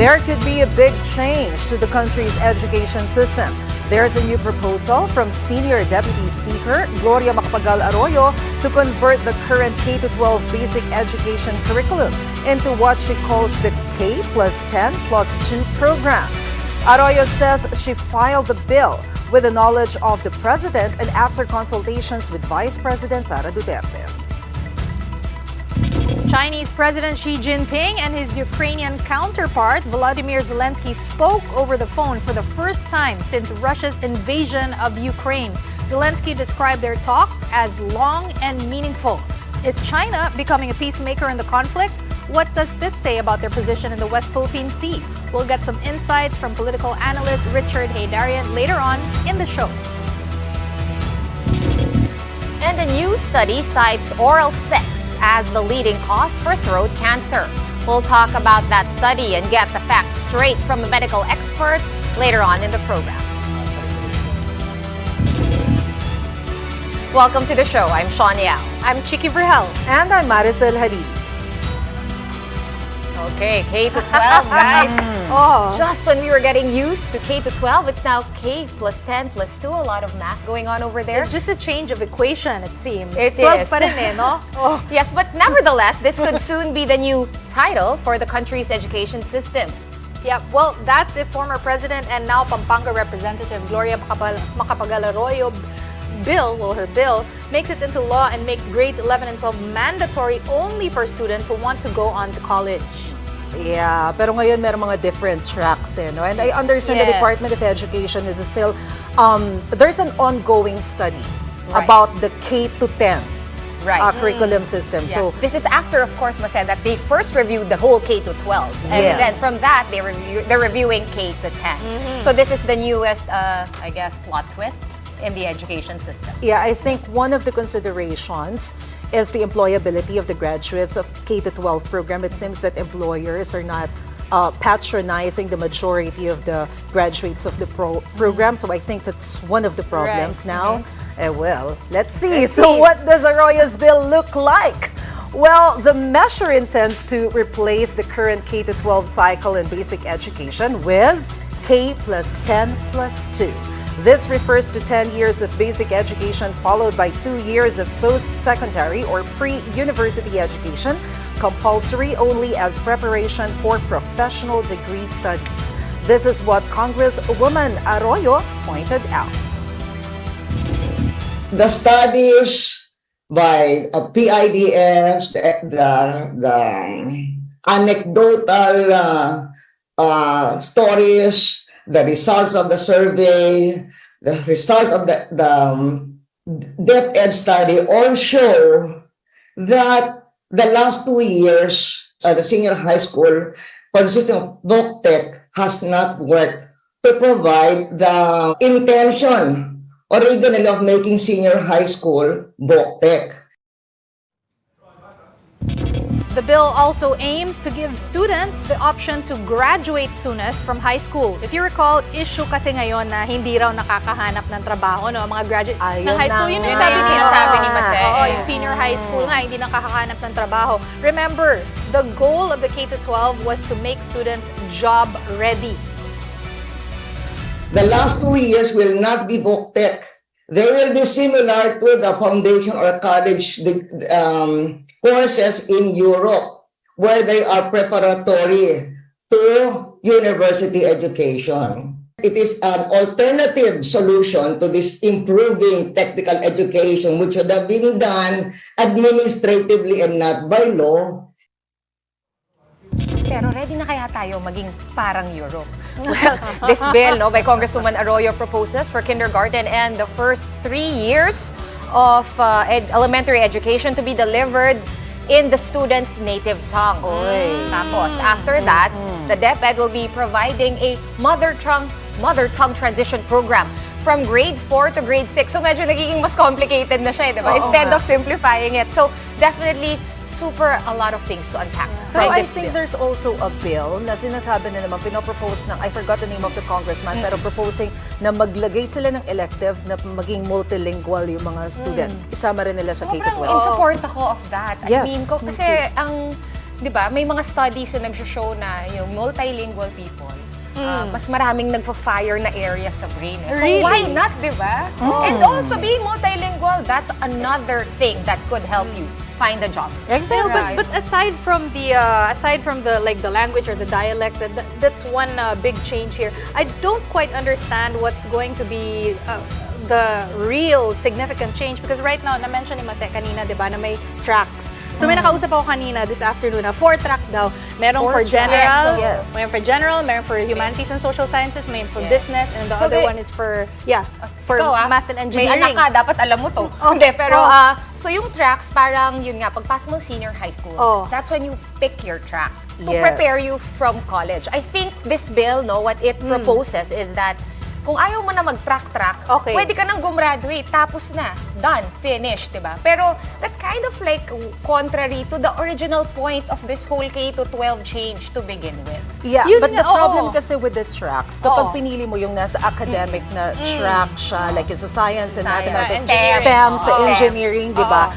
there could be a big change to the country's education system. There's a new proposal from Senior Deputy Speaker Gloria Macapagal-Arroyo to convert the current K-12 basic education curriculum into what she calls the K+10+2 program. Arroyo says she filed the bill with the knowledge of the President and after consultations with Vice President Sara Duterte. Chinese President Xi Jinping and his Ukrainian counterpart Volodymyr Zelensky spoke over the phone for the first time since Russia's invasion of Ukraine. Zelensky described their talk as long and meaningful. Is China becoming a peacemaker in the conflict? What does this say about their position in the West Philippine Sea? We'll get some insights from political analyst Richard Haydarian later on in the show. And a new study cites oral sex as the leading cause for throat cancer. We'll talk about that study and get the facts straight from a medical expert later on in the program. Welcome to the show. I'm Sean Yao. I'm Chiki Verhel. And I'm Maricel Haridi. Okay, K-12, guys. Just when we were getting used to K-12, it's now K+10+2. A lot of math going on over there. It's just a change of equation, it seems. It 12 is. pa rin eh, no? Yes, but nevertheless, this could soon be the new title for the country's education system. Yeah, well, that's if former President and now Pampanga Representative Gloria Macapagal-Arroyo her bill, makes it into law and makes grades 11 and 12 mandatory only for students who want to go on to college. Yeah, pero ngayon meron mga different tracks no? And I understand the Yes. Department of Education is still, there's an ongoing study Right. about the K-10 Right. curriculum system. Yeah. So, This is after, of course, Mased, that they first reviewed the whole K-12. And Yes. then from that, they're reviewing K-10. So this is the newest, I guess, plot twist in the education system. yeah, I think one of the considerations is the employability of the graduates of K-12 program. It seems that employers are not patronizing the majority of the graduates of the program. So I think that's one of the problems now. Well, let's see. So what does Arroyo's bill look like? Well, the measure intends to replace the current K-12 cycle in basic education with K+10+2. This refers to 10 years of basic education followed by 2 years of post-secondary or pre-university education, compulsory only as preparation for professional degree studies. This is what Congresswoman Arroyo pointed out. The studies by PIDS, the anecdotal stories, the results of the survey, the result of the DepEd study all show that the last 2 years at the senior high school consisting of BOCTEC has not worked to provide the intention originally of making senior high school BOCTEC. The bill also aims to give students the option to graduate soonest from high school. If you recall, issue kasi ngayon na hindi raw nakakahanap ng trabaho, no? Mga graduate Ayun ng high school. na Yun nga. yung sabi Yun yung sinasabi ni Masay. Oo, yung senior high school nga, hindi nakakahanap ng trabaho. Remember, the goal of the K-12 was to make students job ready. The last 2 years will not be BOCTEC. They will be similar to the foundation or college courses in Europe, where they are preparatory to university education. It is an alternative solution to this improving technical education, which should have been done administratively and not by law. Pero ready na kaya tayo maging parang Europe? Well, this bill by Congresswoman Arroyo proposes for kindergarten and the first 3 years of elementary education to be delivered in the student's native tongue. Tapos, after that, the DepEd will be providing a mother tongue transition program from grade 4 to grade 6. So medyo nagiging mas complicated na siya, di ba? Instead of simplifying it. So definitely a lot of things to unpack. Pero by I this think bill. there's also a bill na sinasabi na naman, pinopropose ng, I forgot the name of the congressman, pero proposing na maglagay sila ng elective na maging multilingual yung mga student. Isama rin nila sa Sobrang K-12. in support ako of that. Yes, I mean, me kasi too. ang di ba, may mga studies na nagsho-show na yung multilingual people, mas maraming nagpa-fire na area sa brain. So Really? why not, di ba? And also being multilingual, that's another thing that could help you find a job. So, Exactly. but aside from the like the language or the dialects, that's one big change here. I don't quite understand what's going to be the real significant change because right now, na-mention ni Mase kanina, di ba, na may tracks. So may nakausap ako kanina this afternoon na 4 tracks daw. Merong for Four general, tracks, yes. meron for general, meron for humanities and social sciences, meron for Yes. business, and the So other they- one is for Ikaw, math and may engineering. anak ka, dapat alam mo to. Hindi, pero so yung tracks, parang yun nga, pagpasok mo senior high school, Oh. that's when you pick your track to Yes. prepare you from college. I think this bill, no, what it proposes is that kung ayaw mo na mag-track-track, Okay. pwede ka nang gumraduate, tapos na, done, finished, di ba? Pero that's kind of like contrary to the original point of this whole K-12 change to begin with. Yeah, Yun but nga, the problem oo. kasi with the tracks, kapag Oo. pinili mo yung nasa academic na track siya, like yung sa science and Science, mathematics, engineering. STEM, sa Oo. engineering, di ba?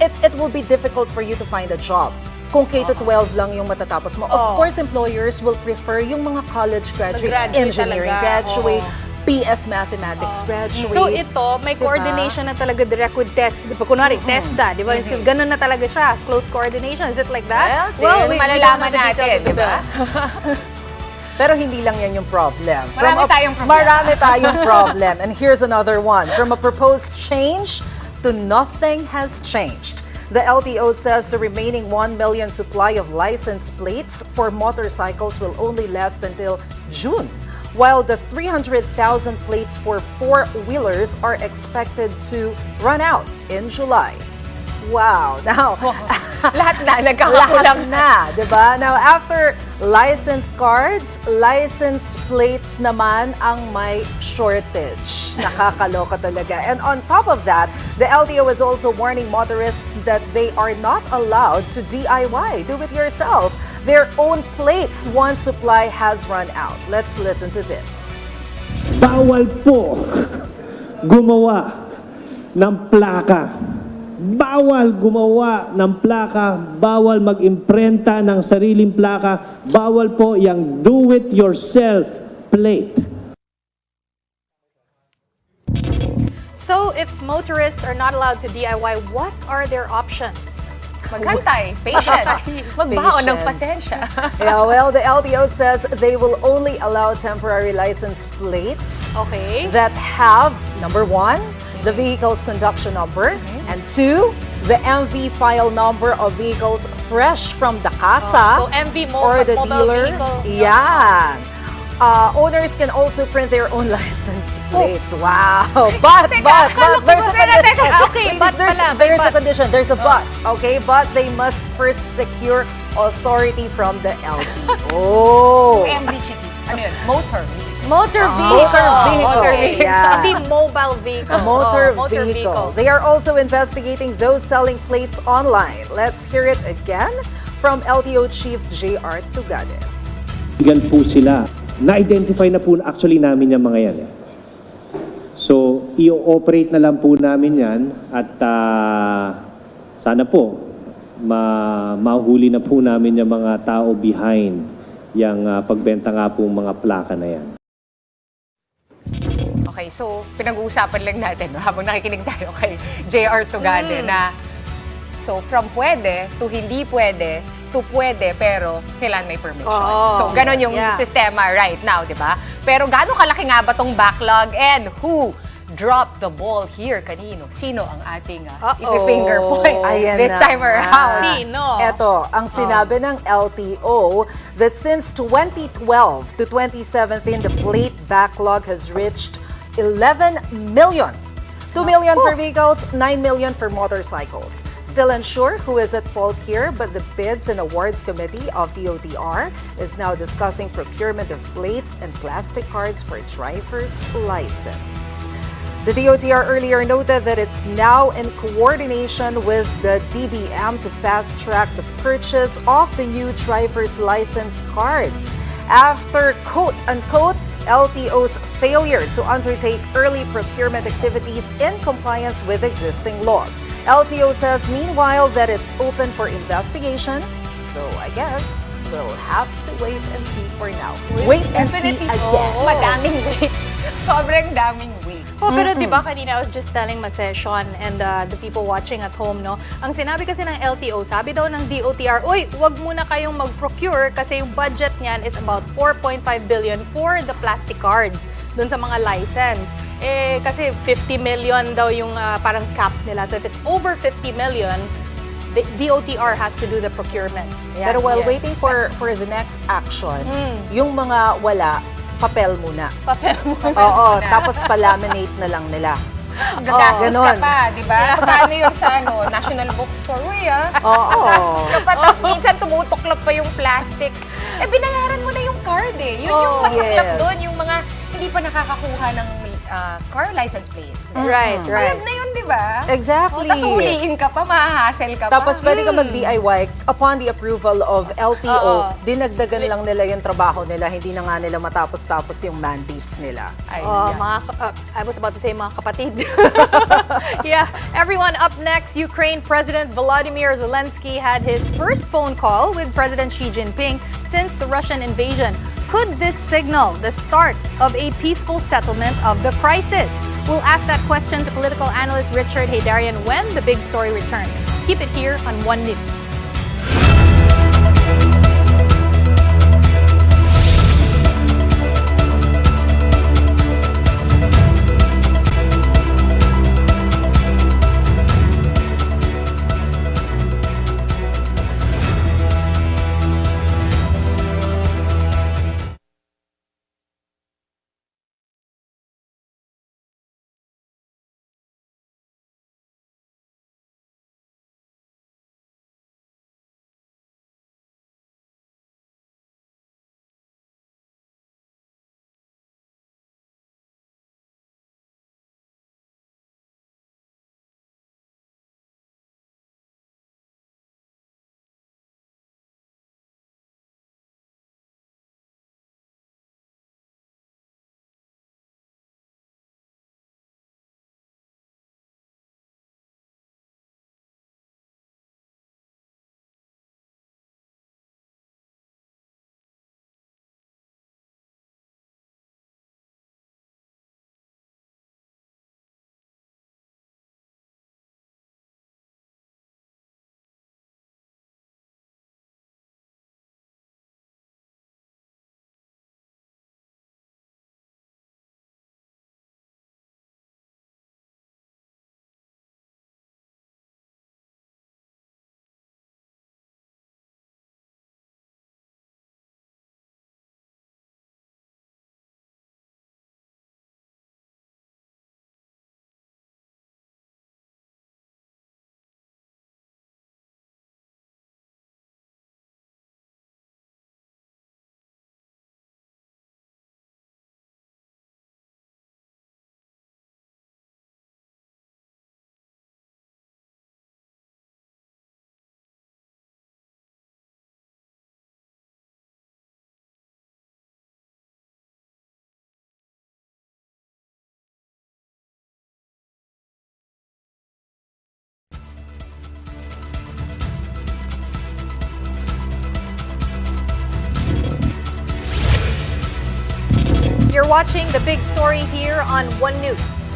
It will be difficult for you to find a job. Kung K-12 lang yung matatapos mo. Of course, employers will prefer yung mga college graduates, Mag-graduate engineering talaga, graduate, oo. BS Mathematics graduate. So ito, may Diba? coordination na talaga direct with test. Di ba? Kunwari, TESDA, di ba? Kasi ganun na talaga siya. Close coordination. Is it like that? Well, we malalaman don't know the details natin, of the di ba? bill. Pero hindi lang yan yung problem. Marami tayong problema. Marami tayong problem. And here's another one. From a proposed change to nothing has changed. The LTO says the remaining 1 million supply of license plates for motorcycles will only last until June, while the 300,000 plates for four-wheelers are expected to run out in July. Wow. Now, Lahat na, lahat nagkakakulang na, di ba? Now, after license cards, license plates naman ang may shortage. Nakakaloka talaga. And on top of that, the LTO is also warning motorists that they are not allowed to DIY, do it yourself, their own plates once supply has run out. Let's listen to this. Bawal po gumawa ng plaka. Bawal gumawa ng plaka, bawal mag-imprenta ng sariling plaka, bawal po yung do-it-yourself plate. So, if motorists are not allowed to DIY, what are their options? Maghantay, patience, magbaon ng pasensya. Yeah, well, the LTO says they will only allow temporary license plates Okay. that have, number one, the vehicle's conduction number, and two, the MV file number of vehicles fresh from the casa So, MV or the mobile dealer. vehicle. Yeah. Owners can also print their own license plates. Wow. But, there's a condition. Okay, Ladies, but there's, pala, may there's a but. condition. There's a but. Okay, but they must first secure authority from the LTO. MV Chiki, ano yun? Motor. Motor vehicle. Motor vehicle. Motor vehicle. Yeah. Hindi mobile vehicle. A motor, Oh, vehicle. They are also investigating those selling plates online. Let's hear it again from LTO Chief J.R. Tugade. Legal po sila. Na-identify na po actually namin yung mga yan. So, i-operate na lang po namin yan at sana po mahuli na po namin yung mga tao behind yung pagbenta nga po mga plaka na yan. Okay, so pinag-uusapan lang natin no, habang nakikinig tayo kay J.R. Tugade na so from pwede to hindi pwede to pwede pero kailangan may permission. Oh, So ganon yung yeah. sistema right now, di ba? Pero gaano kalaki nga ba tong backlog and who dropped the ball here kanino? Sino ang ating if-finger point Ayan this na time nga. around? Sino? Ito, ang sinabi ng LTO that since 2012 to 2017, the plate backlog has reached 11 million. 2 million for vehicles, 9 million for motorcycles. Still unsure who is at fault here, but the Bids and Awards Committee of the OTR is now discussing procurement of plates and plastic cards for driver's license. The DOTR earlier noted that it's now in coordination with the DBM to fast-track the purchase of the new driver's license cards after quote-unquote LTO's failure to undertake early procurement activities in compliance with existing laws. LTO says meanwhile that it's open for investigation, So I guess we'll have to wait and see for now. Wait and see Definitely, again. oo. Madaming wait. Sobrang daming wait. Oh, pero di ba kanina I was just telling Sean and the people watching at home, no? Ang sinabi kasi ng LTO, sabi daw ng DOTR, uy, wag muna kayong mag-procure kasi yung budget niyan is about 4.5 billion for the plastic cards dun sa mga license. Eh, kasi 50 million daw yung parang cap nila. So if it's over 50 million, the DOTR has to do the procurement. Yeah. Pero while Yes. waiting for the next action, yung mga wala, papel muna. Papel mo. Oo, tapos pa-laminate na lang nila. Gagastos ka ganon. pa, di ba? Magkano yun sa National Bookstore? Uy, Oo. Gastos ka pa. Tapos minsan tumutuklap pa yung plastics. Eh, binayaran mo na yung card eh. Yun yung masaklap yes. doon. Yung mga hindi pa nakakakuha ng car license plates. Right, right. Bayad na yun, di ba? Exactly. Tapos huliin ka pa, mahahassle ka pa. Tapos pwede ka mag-DIY upon the approval of LTO. Oo. Dinagdagan lang nila yung trabaho nila, hindi na nga nila matapos-tapos yung mandates nila. I was about to say mga kapatid. Yeah, everyone, up next, Ukraine President Volodymyr Zelensky had his first phone call with President Xi Jinping since the Russian invasion. Could this signal the start of a peaceful settlement of the crisis? We'll ask that question to political analyst Richard Haydarian when the big story returns. Keep it here on One News. You're watching the big story here on One News.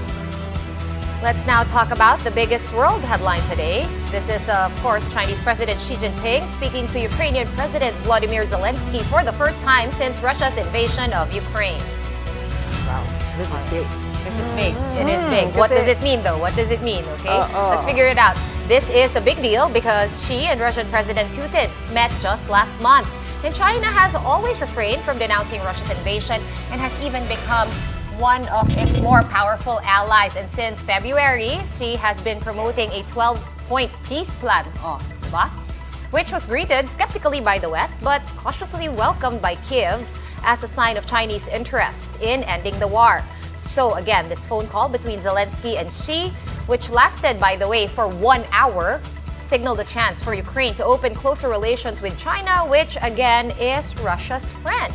Let's now talk about the biggest world headline today. This is, of course, Chinese President Xi Jinping speaking to Ukrainian President Volodymyr Zelensky for the first time since Russia's invasion of Ukraine. Wow, this is big. This is big. It is big. What does it mean, though? What does it mean? Okay, let's figure it out. This is a big deal because Xi and Russian President Putin met just last month. And China has always refrained from denouncing Russia's invasion and has even become one of its more powerful allies. And since February, Xi has been promoting a 12-point peace plan, diba? Which was greeted skeptically by the West but cautiously welcomed by Kiev as a sign of Chinese interest in ending the war. So again, this phone call between Zelensky and Xi, which lasted, by the way, for 1 hour, signaled a chance for Ukraine to open closer relations with China, which again is Russia's friend.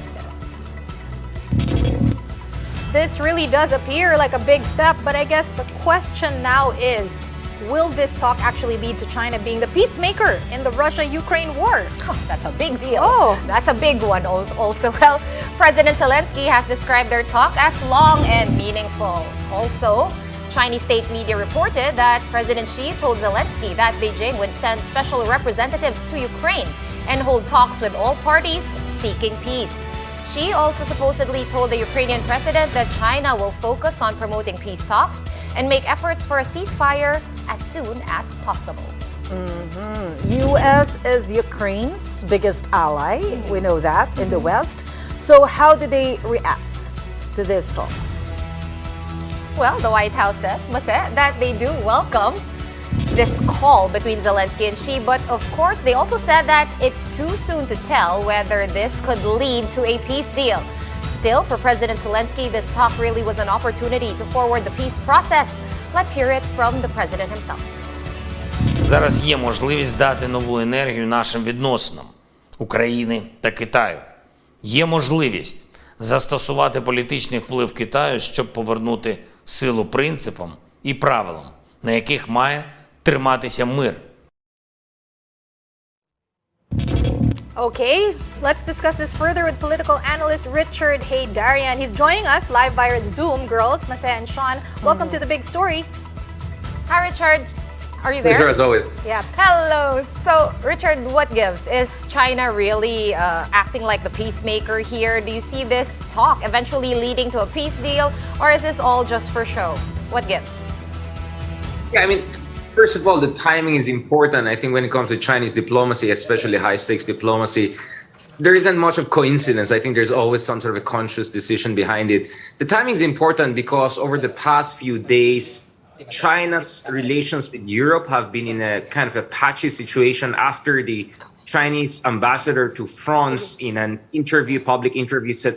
This really does appear like a big step, but I guess the question now is, Will this talk actually lead to China being the peacemaker in the Russia-Ukraine war? Oh, that's a big deal. Oh. That's a big one also. Well, President Zelensky has described their talk as long and meaningful. Also, Chinese state media reported that President Xi told Zelensky that Beijing would send special representatives to Ukraine and hold talks with all parties seeking peace. Xi also supposedly told the Ukrainian president that China will focus on promoting peace talks and make efforts for a ceasefire as soon as possible. U.S. is Ukraine's biggest ally. We know that in the West. So how do they react to these talks? Well, the White House says, Mase, that they do welcome this call between Zelensky and Xi, but of course, they also said that it's too soon to tell whether this could lead to a peace deal. Still, for President Zelensky, this talk really was an opportunity to forward the peace process. Let's hear it from the president himself. Зараз є можливість дати нову енергію нашим відносинам України та Китаю. Є можливість застосувати політичний вплив Китаю, щоб повернути силу принципам і правилам, на яких має триматися мир. Okay, let's discuss this further with political analyst Richard Haydarian. He's joining us live via Zoom. Girls, Mase and Sean, welcome to The Big Story. Hi, Richard. Are you there? Pleasure as always. Yeah. Hello. So, Richard, what gives? Is China really acting like the peacemaker here? Do you see this talk eventually leading to a peace deal, or is this all just for show? What gives? Yeah, I mean, first of all, the timing is important. I think when it comes to Chinese diplomacy, especially high-stakes diplomacy, there isn't much of coincidence. I think there's always some sort of a conscious decision behind it. The timing is important because over the past few days, China's relations with Europe have been in a kind of a patchy situation after the Chinese ambassador to France in an interview, public interview, said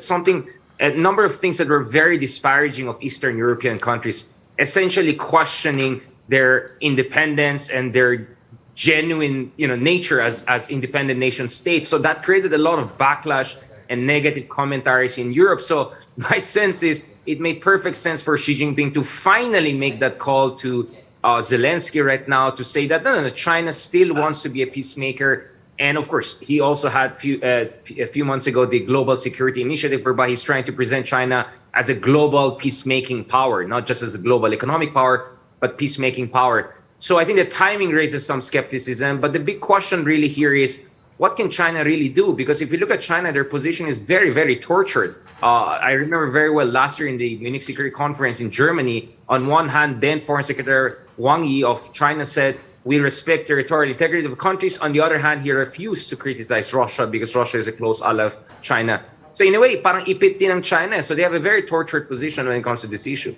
a number of things that were very disparaging of Eastern European countries, essentially questioning their independence and their genuine, nature as independent nation states. So that created a lot of backlash and negative commentaries in Europe. So my sense is it made perfect sense for Xi Jinping to finally make that call to Zelensky right now to say that no, China still wants to be a peacemaker. And of course, he also had a few months ago the Global Security Initiative, whereby he's trying to present China as a global peacemaking power, not just as a global economic power, but peacemaking power. So I think the timing raises some skepticism. But the big question really here is, what can China really do? Because if you look at China, their position is very, very tortured. I remember very well last year in the Munich Security Conference in Germany, on one hand, then Foreign Secretary Wang Yi of China said, we respect territorial integrity of countries. On the other hand, he refused to criticize Russia because Russia is a close ally of China. So in a way, parang ipit din ng China. So they have a very tortured position when it comes to this issue.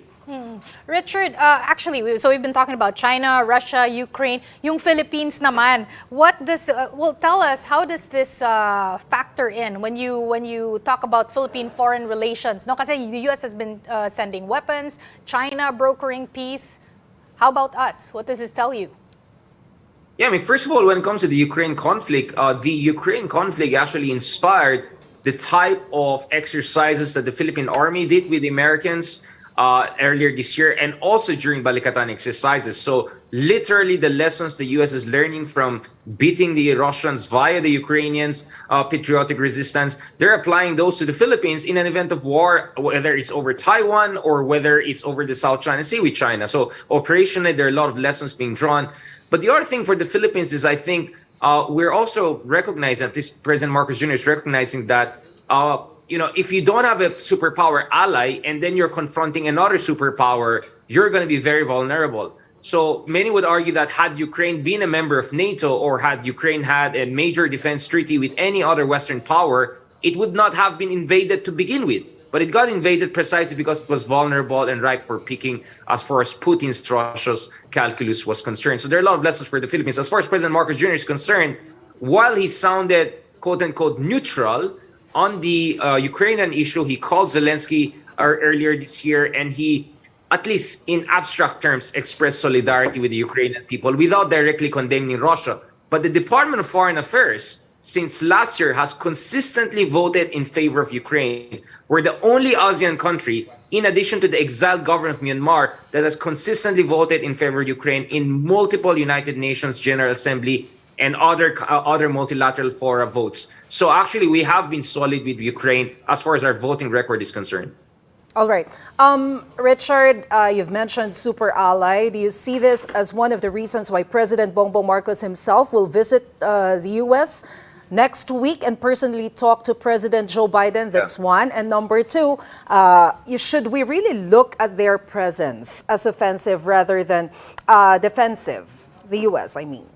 Richard, so we've been talking about China, Russia, Ukraine, yung Philippines naman. Tell us, how does this factor in when you talk about Philippine foreign relations? No, kasi the US has been sending weapons, China brokering peace. How about us? What does this tell you? Yeah, I mean, first of all, when it comes to the Ukraine conflict actually inspired the type of exercises that the Philippine Army did with the Americans earlier this year, and also during Balikatan exercises. So literally the lessons the US is learning from beating the Russians via the Ukrainians' patriotic resistance, they're applying those to the Philippines in an event of war, whether it's over Taiwan or whether it's over the South China Sea with China. So operationally, there are a lot of lessons being drawn. But the other thing for the Philippines is, I think, we're also recognizing that this President Marcos Jr. is recognizing that if you don't have a superpower ally and then you're confronting another superpower, you're going to be very vulnerable. So many would argue that had Ukraine been a member of NATO, or had Ukraine had a major defense treaty with any other Western power, it would not have been invaded to begin with. But it got invaded precisely because it was vulnerable and ripe for picking as far as Putin's Russia's calculus was concerned. So there are a lot of lessons for the Philippines. As far as President Marcos Jr. is concerned, while he sounded quote-unquote neutral on the Ukrainian issue, he called Zelensky earlier this year, and he, at least in abstract terms, expressed solidarity with the Ukrainian people without directly condemning Russia. But the Department of Foreign Affairs since last year has consistently voted in favor of Ukraine. We're the only ASEAN country, in addition to the exiled government of Myanmar, that has consistently voted in favor of Ukraine in multiple United Nations General Assembly and other multilateral fora votes. So actually, we have been solid with Ukraine as far as our voting record is concerned. All right. Richard, you've mentioned super ally. Do you see this as one of the reasons why President Bongbong Marcos himself will visit the U.S. next week and personally talk to President Joe Biden? That's one. And number two, should we really look at their presence as offensive rather than defensive? The U.S., I mean.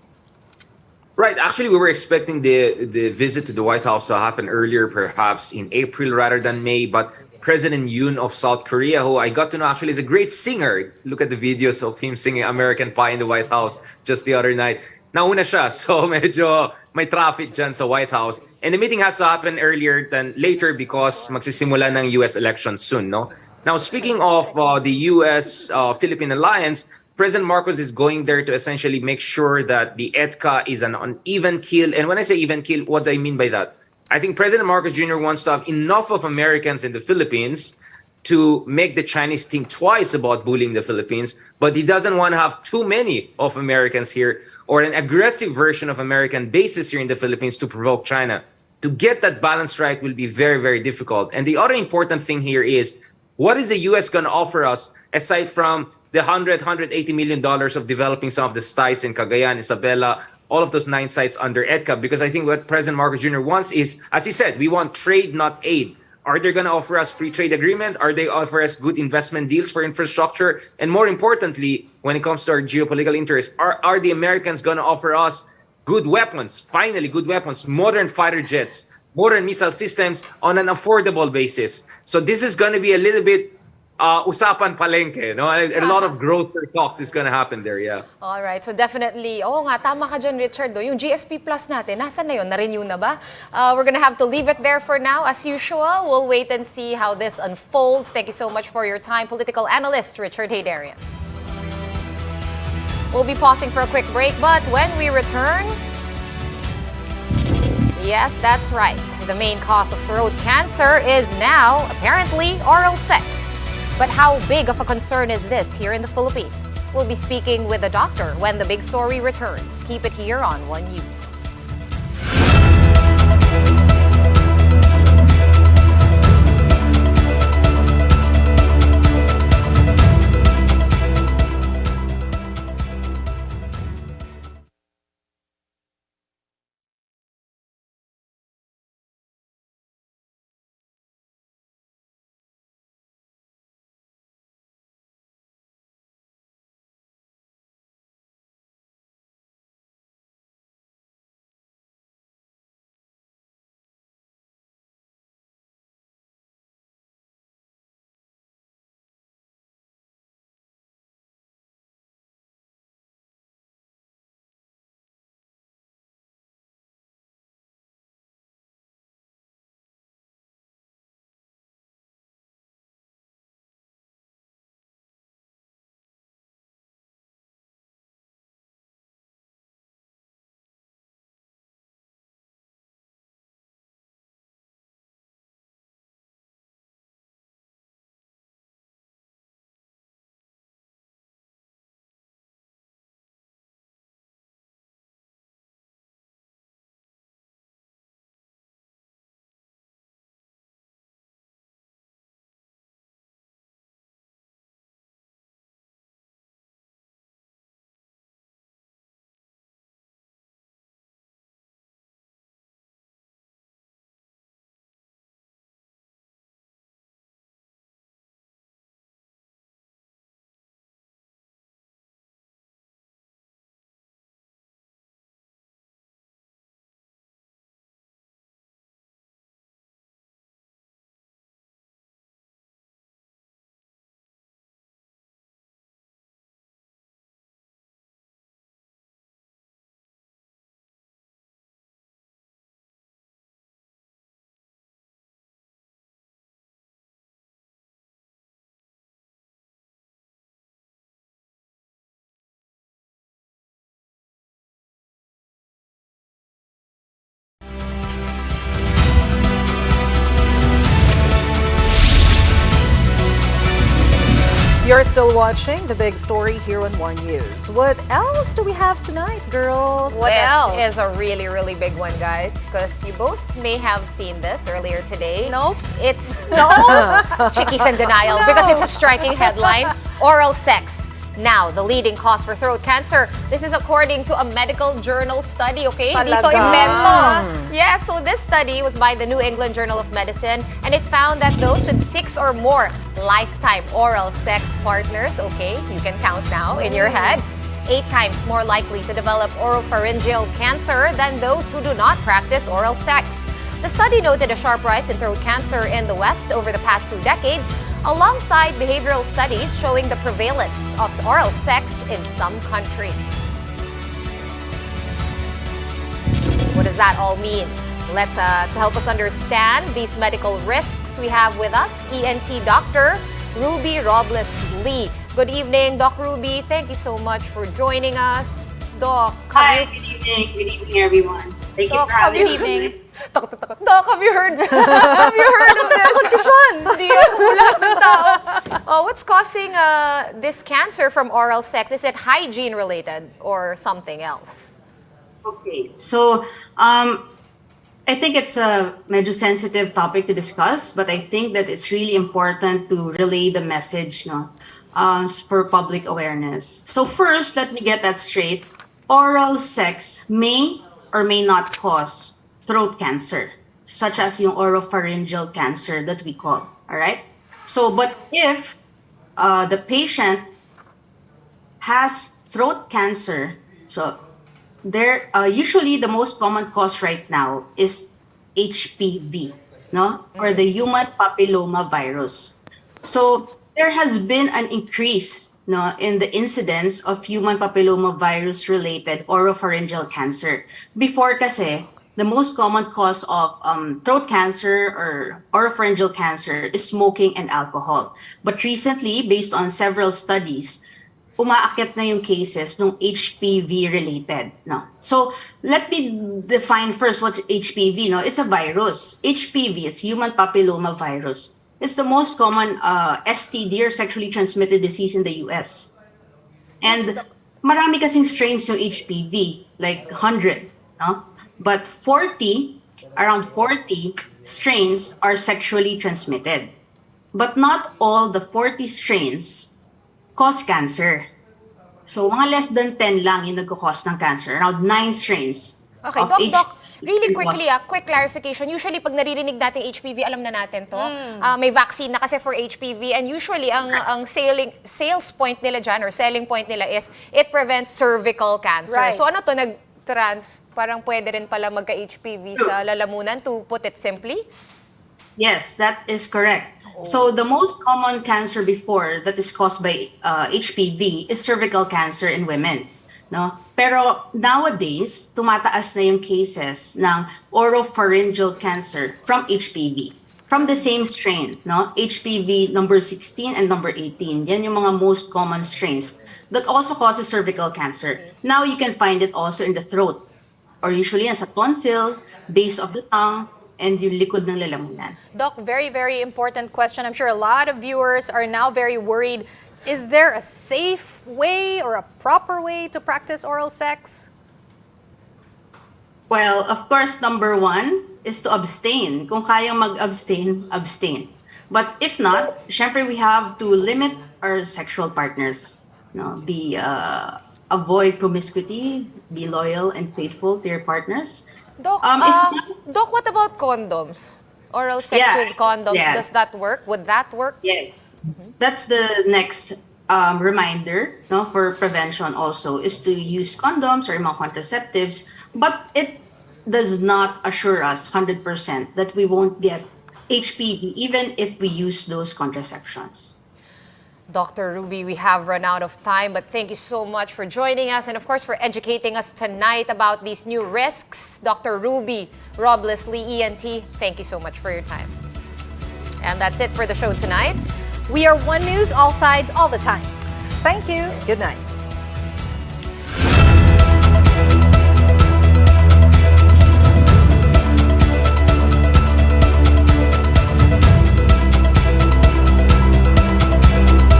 Right. Actually, we were expecting the visit to the White House to happen earlier, perhaps in April rather than May. But President Yoon of South Korea, who I got to know actually is a great singer. Look at the videos of him singing American Pie in the White House just the other night. Nauna siya, so medyo may traffic dyan sa White House. And the meeting has to happen earlier than later because magsisimula ng US elections soon, no? Now, speaking of the US-Philippine alliance, President Marcos is going there to essentially make sure that the EDCA is an uneven keel. And when I say even keel, what do I mean by that? I think President Marcos Jr. wants to have enough of Americans in the Philippines to make the Chinese think twice about bullying the Philippines, but he doesn't want to have too many of Americans here or an aggressive version of American bases here in the Philippines to provoke China. To get that balance right will be very, very difficult. And the other important thing here is, what is the U.S. going to offer us aside from the $180 million of developing some of the sites in Cagayan, Isabela, all of those 9 sites under EDCA? Because I think what President Marcos Jr. wants is, as he said, we want trade, not aid. Are they going to offer us free trade agreement? Are they offer us good investment deals for infrastructure? And more importantly, when it comes to our geopolitical interests, are the Americans going to offer us good weapons, finally good weapons, modern fighter jets, modern missile systems on an affordable basis? So this is going to be a little bit usapan palengke, no? A lot of growth talks is going to happen there, yeah. All right, so definitely, nga, tama ka dyan, Richard. Yung GSP Plus natin, nasan na yun? Na-renew na ba? We're gonna have to leave it there for now. As usual, we'll wait and see how this unfolds. Thank you so much for your time, political analyst Richard Haydarian. We'll be pausing for a quick break, but when we return, yes, that's right. The main cause of throat cancer is now, apparently, oral sex. But how big of a concern is this here in the Philippines? We'll be speaking with a doctor when the big story returns. Keep it here on One News. You're still watching The Big Story here on One News. What else do we have tonight, girls? This is a really, really big one, guys, because you both may have seen this earlier today. Nope. It's Chickies in denial because it's a striking headline. Oral sex, now the leading cause for throat cancer. This is according to a medical journal study, okay? Talaga? Dito invento. Yeah, so this study was by the New England Journal of Medicine, and it found that those with 6 or more lifetime oral sex partners, okay, you can count now in your head, 8 times more likely to develop oropharyngeal cancer than those who do not practice oral sex. The study noted a sharp rise in throat cancer in the West over the past 2 decades, alongside behavioral studies showing the prevalence of oral sex in some countries. What does that all mean? Let's to help us understand these medical risks, we have with us ENT Dr. Ruby Robles Lee. Good evening, Doc Ruby. Thank you so much for joining us. Doc, Hi, good evening. Good evening, everyone. Thank you Doc, for having Good me. evening. Doc, have you heard? Have you heard of this? Hindi lahat ng tao. What's causing this cancer from oral sex? Is it hygiene related or something else? Okay, so I think it's a medyo sensitive topic to discuss, but I think that it's really important to relay the message, no, for public awareness. So first, let me get that straight. Oral sex may or may not cause throat cancer, such as yung oropharyngeal cancer that we call, all right? So, but if the patient has throat cancer, so there usually the most common cause right now is HPV, no, or the human papilloma virus. So there has been an increase, no, in the incidence of human papilloma virus related oropharyngeal cancer. Before kasi, the most common cause of throat cancer or oropharyngeal cancer is smoking and alcohol. But recently, based on several studies, umaakyat na yung cases ng HPV related, no. So let me define first what's HPV, no. It's a virus. HPV, it's human papilloma virus. It's the most common STD or sexually transmitted disease in the US. And marami kasing strains yung HPV, like hundreds, no. But around 40 strains are sexually transmitted. But not all the 40 strains cause cancer. So, mga less than 10 lang yung nagkakos ng cancer. Around 9 strains. Okay, of Doc, really HPV quickly, quick clarification. Usually, pag naririnig natin HPV, alam na natin to. May vaccine na kasi for HPV, and usually, ang sales point nila dyan, or selling point nila is, it prevents cervical cancer. Right. So, ano to, nag-trans, parang pwede rin pala magka-HPV sa lalamunan, to put it simply? Yes, that is correct. So the most common cancer before that is caused by HPV is cervical cancer in women, no? Pero nowadays, tumataas na yung cases ng oropharyngeal cancer from HPV, from the same strain, no? HPV number 16 and number 18. Yan yung mga most common strains that also causes cervical cancer. Now you can find it also in the throat, or usually sa tonsil, base of the tongue, and yung likod ng lalamunan. Doc, very, very important question. I'm sure a lot of viewers are now very worried. Is there a safe way or a proper way to practice oral sex? Well, of course, number 1 is to abstain. Kung kayang mag-abstain, abstain. But if not, syempre we have to limit our sexual partners. No, avoid promiscuity, be loyal and faithful to your partners. Doc, Doc, what about condoms? Oral sex Yeah, with condoms, yeah. does that work? Would that work? Yes. That's the next reminder, no, for prevention also, is to use condoms or mga contraceptives, but it does not assure us 100% that we won't get HPV even if we use those contraceptions. Dr. Ruby, we have run out of time, but thank you so much for joining us and, of course, for educating us tonight about these new risks. Dr. Ruby Robles Lee, ENT, thank you so much for your time. And that's it for the show tonight. We are One News, all sides, all the time. Thank you. Good night.